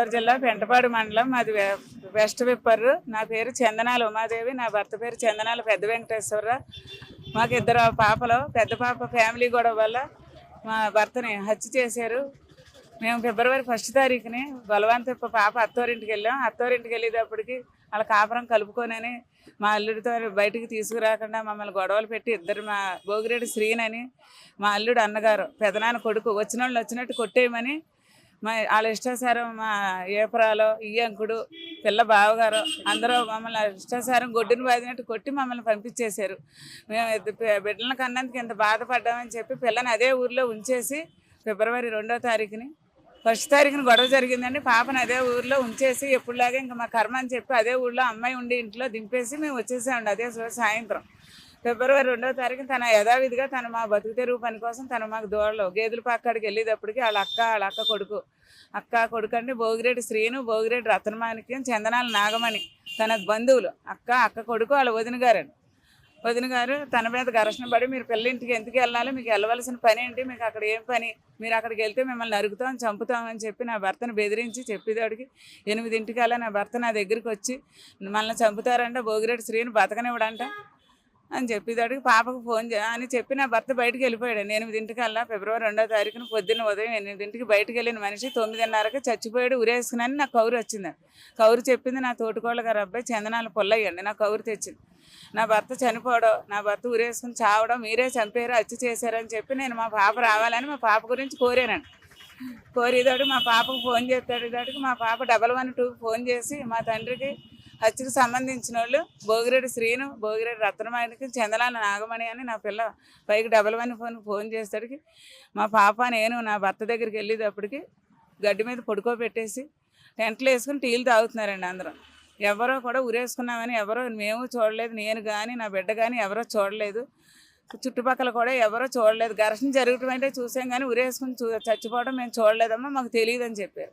గోదావరి జిల్లా పెంటపాడు మండలం మాది వెస్ట్ విప్పర్రు. నా పేరు చందనాల ఉమాదేవి, నా భర్త పేరు చందనాల పెద్ద వెంకటేశ్వరరావు. మాకు ఇద్దరు పాపలు. పెద్ద పాప ఫ్యామిలీ గొడవ వల్ల మా భర్తని హత్య చేశారు. మేము ఫిబ్రవరి 1 తారీఖుని బలవంతప్ప పాప అత్తోరింటికి వెళ్ళాం. అత్తోరింటికి వెళ్ళేటప్పటికి వాళ్ళ కాపురం కలుపుకోనని మా అల్లుడితో బయటికి తీసుకురాకుండా మమ్మల్ని గొడవలు పెట్టి ఇద్దరు మా భోగిరెడ్డి శ్రీనని మా అల్లుడు అన్నగారు పెదనాన్న కొడుకు వచ్చిన వాళ్ళు వచ్చినట్టు కొట్టేయమని వాళ్ళ ఇష్టాసారం మా ఏపరాలో ఇయ్యంకుడు పిల్ల బావగారు అందరూ మమ్మల్ని ఇష్టాసారం గొడ్డుని బాదినట్టు కొట్టి మమ్మల్ని పంపించేశారు. మేము బిడ్డలను కన్నందుకు ఇంత బాధపడ్డామని చెప్పి పిల్లని అదే ఊర్లో ఉంచేసి ఫిబ్రవరి 2వ తారీఖుని 1 తారీఖున గొడవ జరిగిందండి. పాపను అదే ఊర్లో ఉంచేసి ఎప్పుడులాగా ఇంకా మా కర్మ అని చెప్పి అదే ఊళ్ళో అమ్మాయి ఉండి ఇంట్లో దింపేసి మేము వచ్చేసామండి. అదే సాయంత్రం ఫిబ్రవరి 2వ తారీఖున తన యథావిధిగా తను మా బతుకు తెరువు పని కోసం తను మాకు దూడలో గేదెల పాక్కడికి వెళ్ళేటప్పటికి వాళ్ళ అక్క కొడుకు అంటే భోగిరెడ్డి శ్రీను, భోగిరెడ్డి రత్నమాణిక్యం, చందనాల నాగమణి తన బంధువులు అక్క కొడుకు వాళ్ళ వదిన గారు తన మీద ఘర్షణ పడి మీరు పిల్లింటికి ఎందుకు వెళ్ళాలి, మీకు వెళ్ళవలసిన పని ఏంటి, మీకు అక్కడ ఏం పని, మీరు అక్కడికి వెళ్తే మిమ్మల్ని నరుకుతాం చంపుతామని చెప్పి నా భర్తను బెదిరించి చెప్పేదాడికి 8ంటికల్లా నా భర్త నా దగ్గరికి వచ్చి మనల్ని చంపుతారంట, భోగిరెడ్డి శ్రీని బతకనివ్వడంట అని చెప్పేదాడికి పాపకు ఫోన్ అని చెప్పి నా భర్త బయటకు వెళ్ళిపోయాడు. 8ంటికల్లా ఫిబ్రవరి 2వ తారీఖున పొద్దున్న ఉదయం 8ంటికి బయటకు వెళ్ళిన మనిషి 9:30కి చచ్చిపోయాడు ఉరేసుకునని నాకు కౌరు వచ్చిందండి. కౌరు చెప్పింది నా తోటికోళ్ళ గారు అబ్బాయి చందనాల పుల్లయ్యండి. నా కౌరు తెచ్చింది. నా భర్త చనిపోవడం, నా భర్త ఉరేసుకుని చావడం, మీరే చంపారు హత్య చేశారని చెప్పి నేను మా పాప రావాలని మా పాప గురించి కోరానండి. కోరేదాడు మా పాపకు ఫోన్ చేస్తాడు. మా పాప 112కి ఫోన్ చేసి మా తండ్రికి హత్యకు సంబంధించిన వాళ్ళు భోగిరెడ్డి శ్రీను, భోగిరెడ్డి రత్నమాణికి, చందనాల నాగమణి అని నా పిల్ల పైకి 114 ఫోన్ చేసేసరికి మా పాప నేను నా భర్త దగ్గరికి వెళ్ళేటప్పటికి గడ్డి మీద పడుకోబెట్టేసి టెంట్లు వేసుకుని టీలు తాగుతున్నారండి అందరూ. ఎవరో కూడా ఉరేసుకున్నామని ఎవరో మేము చూడలేదు, నేను కానీ నా బిడ్డ కానీ ఎవరో చూడలేదు, చుట్టుపక్కల కూడా ఎవరో చూడలేదు. ఘర్షణ జరగటం అంటే చూసాం కానీ ఉరేసుకుని చచ్చిపోవడం మేము చూడలేదమ్మా, మాకు తెలియదు అని చెప్పారు.